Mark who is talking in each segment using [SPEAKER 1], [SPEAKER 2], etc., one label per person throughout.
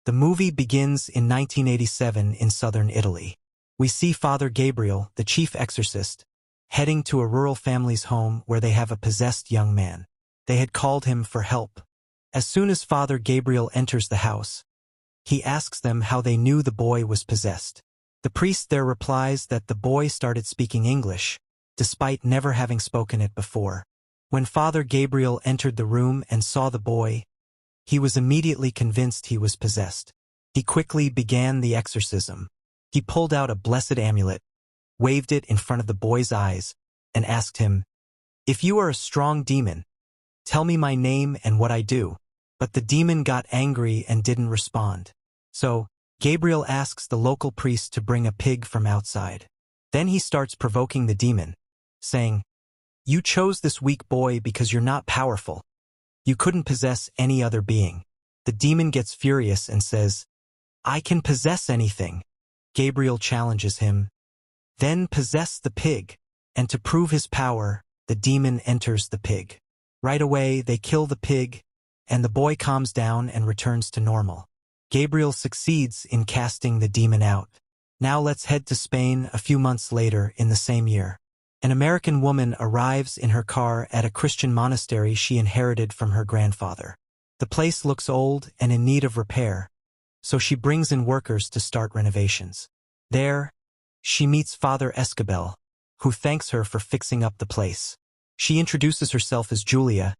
[SPEAKER 1] The movie begins in 1987 in southern Italy. We see Father Gabriel, the chief exorcist, heading to a rural family's home where they have a possessed young man. They had called him for help. As soon as Father Gabriel enters the house, he asks them how they knew the boy was possessed. The priest there replies that the boy started speaking English, despite never having spoken it before. When Father Gabriel entered the room and saw the boy, he was immediately convinced he was possessed. He quickly began the exorcism. He pulled out a blessed amulet, waved it in front of the boy's eyes, and asked him, "If you are a strong demon, tell me my name and what I do." But the demon got angry and didn't respond. So, Gabriel asks the local priest to bring a pig from outside. Then he starts provoking the demon, saying, "You chose this weak boy because you're not powerful. You couldn't possess any other being." The demon gets furious and says, "I can possess anything." Gabriel challenges him, "Then possess the pig." And to prove his power, the demon enters the pig. Right away, they kill the pig, and the boy calms down and returns to normal. Gabriel succeeds in casting the demon out. Now let's head to Spain a few months later in the same year. An American woman arrives in her car at a Christian monastery she inherited from her grandfather. The place looks old and in need of repair, so she brings in workers to start renovations. There, she meets Father Escobel, who thanks her for fixing up the place. She introduces herself as Julia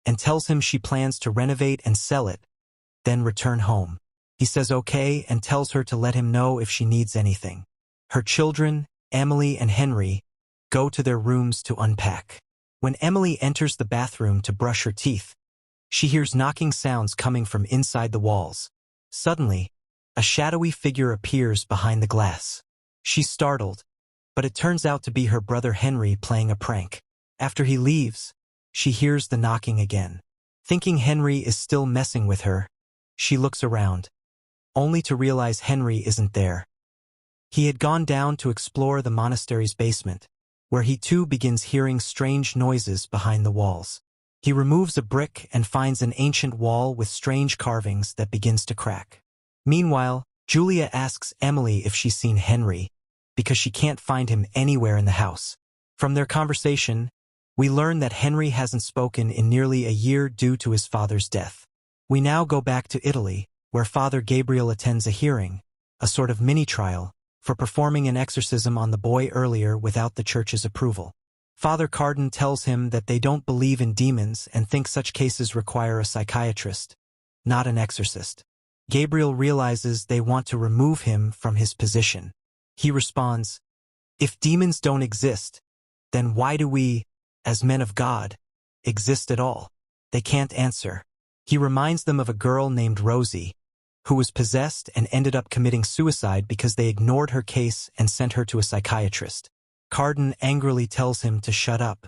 [SPEAKER 1] and tells him she plans to renovate and sell it, then return home. He says okay and tells her to let him know if she needs anything. Her children, Emily and Henry, go to their rooms to unpack. When Emily enters the bathroom to brush her teeth, she hears knocking sounds coming from inside the walls. Suddenly, a shadowy figure appears behind the glass. She's startled, but it turns out to be her brother Henry playing a prank. After he leaves, she hears the knocking again. Thinking Henry is still messing with her, she looks around, only to realize Henry isn't there. He had gone down to explore the monastery's basement, where he too begins hearing strange noises behind the walls. He removes a brick and finds an ancient wall with strange carvings that begins to crack. Meanwhile, Julia asks Emily if she's seen Henry, because she can't find him anywhere in the house. From their conversation, we learn that Henry hasn't spoken in nearly a year due to his father's death. We now go back to Italy, where Father Gabriel attends a hearing, a sort of mini-trial, for performing an exorcism on the boy earlier without the church's approval. Father Cardin tells him that they don't believe in demons and think such cases require a psychiatrist, not an exorcist. Gabriel realizes they want to remove him from his position. He responds, "If demons don't exist, then why do we, as men of God, exist at all?" They can't answer. He reminds them of a girl named Rosie, who was possessed and ended up committing suicide because they ignored her case and sent her to a psychiatrist. Cardin angrily tells him to shut up.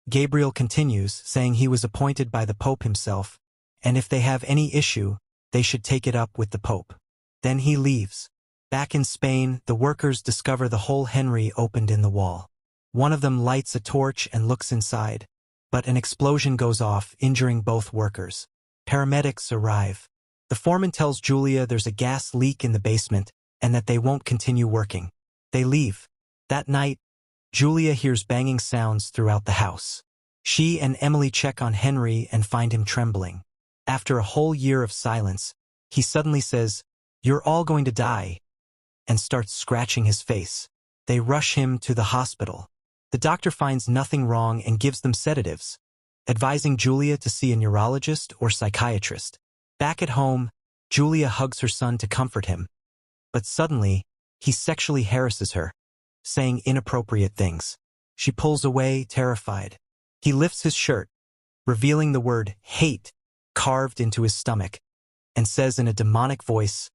[SPEAKER 1] Gabriel continues, saying he was appointed by the Pope himself, and if they have any issue, they should take it up with the Pope. Then he leaves. Back in Spain, the workers discover the hole Henry opened in the wall. One of them lights a torch and looks inside, but an explosion goes off, injuring both workers. Paramedics arrive. The foreman tells Julia there's a gas leak in the basement and that they won't continue working. They leave. That night, Julia hears banging sounds throughout the house. She and Emily check on Henry and find him trembling. After a whole year of silence, he suddenly says, "You're all going to die," and starts scratching his face. They rush him to the hospital. The doctor finds nothing wrong and gives them sedatives, advising Julia to see a neurologist or psychiatrist. Back at home, Julia hugs her son to comfort him, but suddenly, he sexually harasses her, saying inappropriate things. She pulls away, terrified. He lifts his shirt, revealing the word hate carved into his stomach, and says in a demonic voice,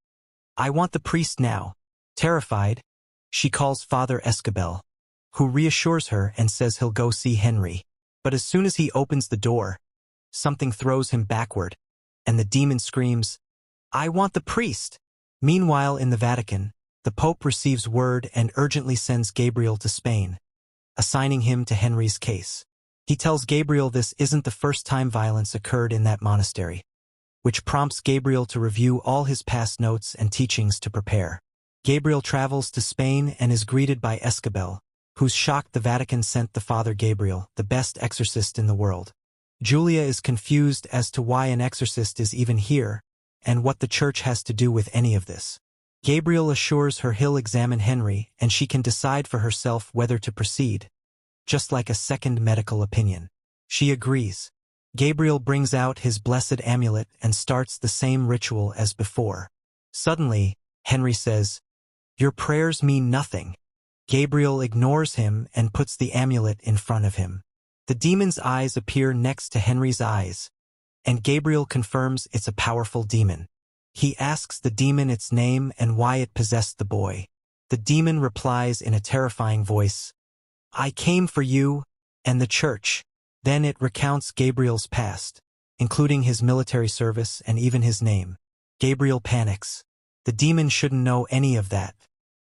[SPEAKER 1] "I want the priest now." Terrified, she calls Father Escobel, who reassures her and says he'll go see Henry. But as soon as he opens the door, something throws him backward, and the demon screams, "I want the priest!" Meanwhile, in the Vatican, the Pope receives word and urgently sends Gabriel to Spain, assigning him to Henry's case. He tells Gabriel this isn't the first time violence occurred in that monastery. which prompts Gabriel to review all his past notes and teachings to prepare. Gabriel travels to Spain and is greeted by Escabel, who's shocked the Vatican sent the Father Gabriel, the best exorcist in the world. Julia is confused as to why an exorcist is even here, and what the church has to do with any of this. Gabriel assures her he'll examine Henry and she can decide for herself whether to proceed, just like a second medical opinion. She agrees. Gabriel brings out his blessed amulet and starts the same ritual as before. Suddenly, Henry says, "Your prayers mean nothing." Gabriel ignores him and puts the amulet in front of him. The demon's eyes appear next to Henry's eyes, and Gabriel confirms it's a powerful demon. He asks the demon its name and why it possessed the boy. The demon replies in a terrifying voice, "I came for you and the church." Then it recounts Gabriel's past, including his military service and even his name. Gabriel panics. The demon shouldn't know any of that.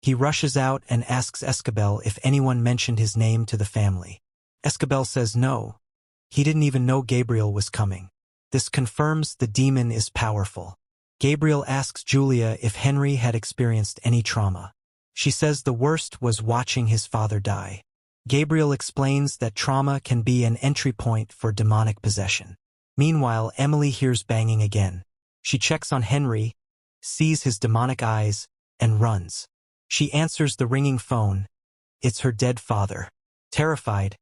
[SPEAKER 1] He rushes out and asks Escabel if anyone mentioned his name to the family. Escabel says no. He didn't even know Gabriel was coming. This confirms the demon is powerful. Gabriel asks Julia if Henry had experienced any trauma. She says the worst was watching his father die. Gabriel explains that trauma can be an entry point for demonic possession. Meanwhile, Emily hears banging again. She checks on Henry, sees his demonic eyes, and runs. She answers the ringing phone. It's her dead father. Terrified,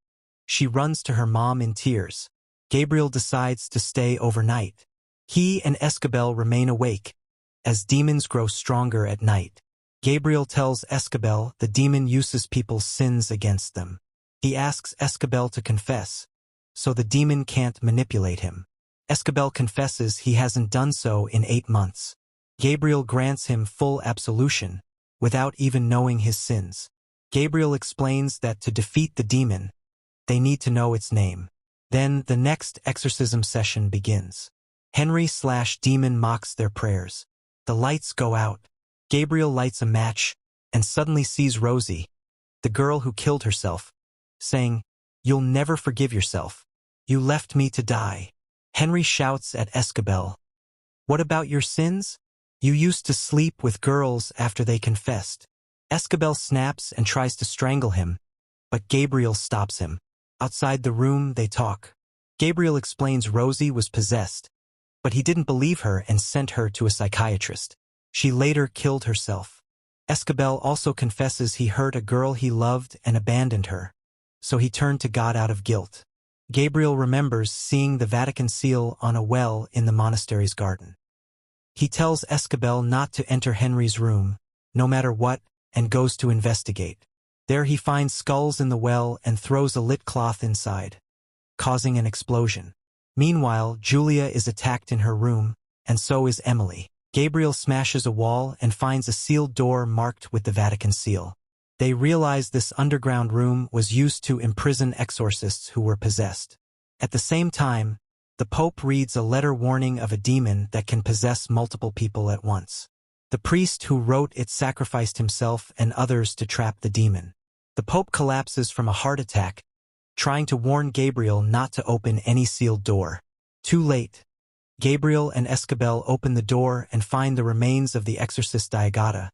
[SPEAKER 1] she runs to her mom in tears. Gabriel decides to stay overnight. He and Escabel remain awake, as demons grow stronger at night. Gabriel tells Escabel the demon uses people's sins against them. He asks Escabel to confess, so the demon can't manipulate him. Escabel confesses he hasn't done so in 8 months. Gabriel grants him full absolution, without even knowing his sins. Gabriel explains that to defeat the demon, they need to know its name. Then the next exorcism session begins. Henry/demon mocks their prayers. The lights go out. Gabriel lights a match and suddenly sees Rosie, the girl who killed herself, saying, "You'll never forgive yourself. You left me to die." Henry shouts at Escabel, "What about your sins? You used to sleep with girls after they confessed." Escabel snaps and tries to strangle him, but Gabriel stops him. Outside the room, they talk. Gabriel explains Rosie was possessed, but he didn't believe her and sent her to a psychiatrist. She later killed herself. Escabel also confesses he hurt a girl he loved and abandoned her, so he turned to God out of guilt. Gabriel remembers seeing the Vatican seal on a well in the monastery's garden. He tells Escabel not to enter Henry's room, no matter what, and goes to investigate. There he finds skulls in the well and throws a lit cloth inside, causing an explosion. Meanwhile, Julia is attacked in her room, and so is Emily. Gabriel smashes a wall and finds a sealed door marked with the Vatican seal. They realize this underground room was used to imprison exorcists who were possessed. At the same time, the Pope reads a letter warning of a demon that can possess multiple people at once. The priest who wrote it sacrificed himself and others to trap the demon. The Pope collapses from a heart attack, trying to warn Gabriel not to open any sealed door. Too late. Gabriel and Escabel open the door and find the remains of the exorcist Diagata,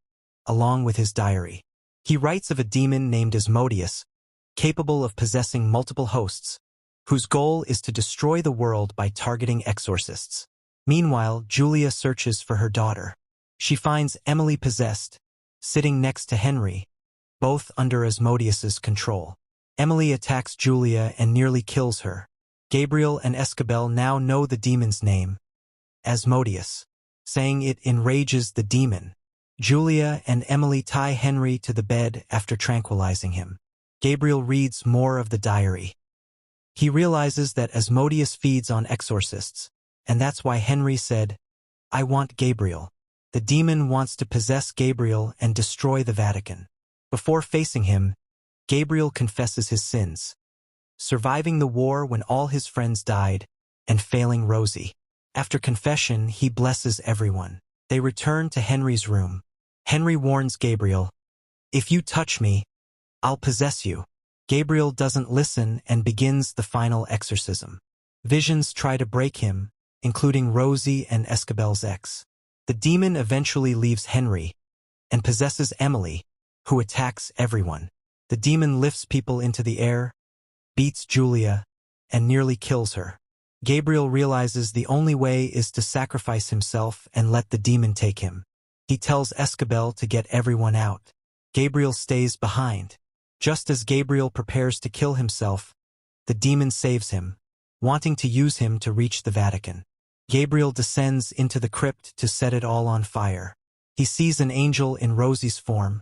[SPEAKER 1] along with his diary. He writes of a demon named Asmodeus, capable of possessing multiple hosts, whose goal is to destroy the world by targeting exorcists. Meanwhile, Julia searches for her daughter. She finds Emily possessed, sitting next to Henry, both under Asmodeus's control. Emily attacks Julia and nearly kills her. Gabriel and Escabel now know the demon's name, Asmodeus, saying it enrages the demon. Julia and Emily tie Henry to the bed after tranquilizing him. Gabriel reads more of the diary. He realizes that Asmodeus feeds on exorcists, and that's why Henry said, "I want Gabriel." The demon wants to possess Gabriel and destroy the Vatican. Before facing him, Gabriel confesses his sins, surviving the war when all his friends died, and failing Rosie. After confession, he blesses everyone. They return to Henry's room. Henry warns Gabriel, "If you touch me, I'll possess you." Gabriel doesn't listen and begins the final exorcism. Visions try to break him, including Rosie and Escabel's ex. The demon eventually leaves Henry and possesses Emily, who attacks everyone. The demon lifts people into the air, beats Julia, and nearly kills her. Gabriel realizes the only way is to sacrifice himself and let the demon take him. He tells Escabel to get everyone out. Gabriel stays behind. Just as Gabriel prepares to kill himself, the demon saves him, wanting to use him to reach the Vatican. Gabriel descends into the crypt to set it all on fire. He sees an angel in Rosie's form,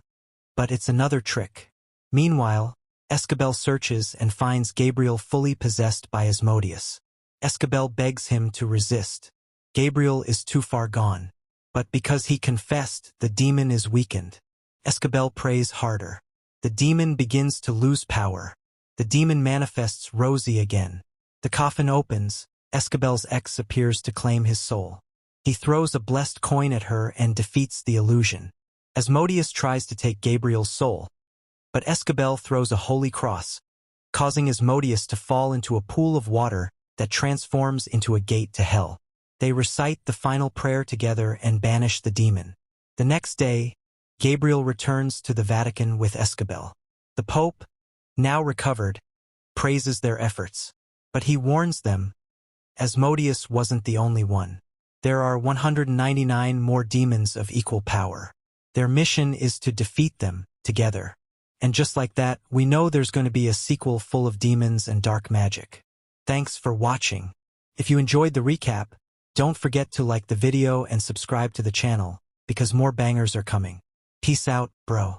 [SPEAKER 1] but it's another trick. Meanwhile, Escabel searches and finds Gabriel fully possessed by Asmodeus. Escabel begs him to resist. Gabriel is too far gone. But because he confessed, the demon is weakened. Escabel prays harder. The demon begins to lose power. The demon manifests Rosie again. The coffin opens. Escabel's ex appears to claim his soul. He throws a blessed coin at her and defeats the illusion. Asmodeus tries to take Gabriel's soul, but Escabel throws a holy cross, causing Asmodeus to fall into a pool of water that transforms into a gate to hell. They recite the final prayer together and banish the demon. The next day, Gabriel returns to the Vatican with Escabel. The Pope, now recovered, praises their efforts, but he warns them, Asmodeus wasn't the only one. There are 199 more demons of equal power. Their mission is to defeat them together. And just like that, we know there's going to be a sequel full of demons and dark magic. Thanks for watching. If you enjoyed the recap, don't forget to like the video and subscribe to the channel, because more bangers are coming. Peace out, bro.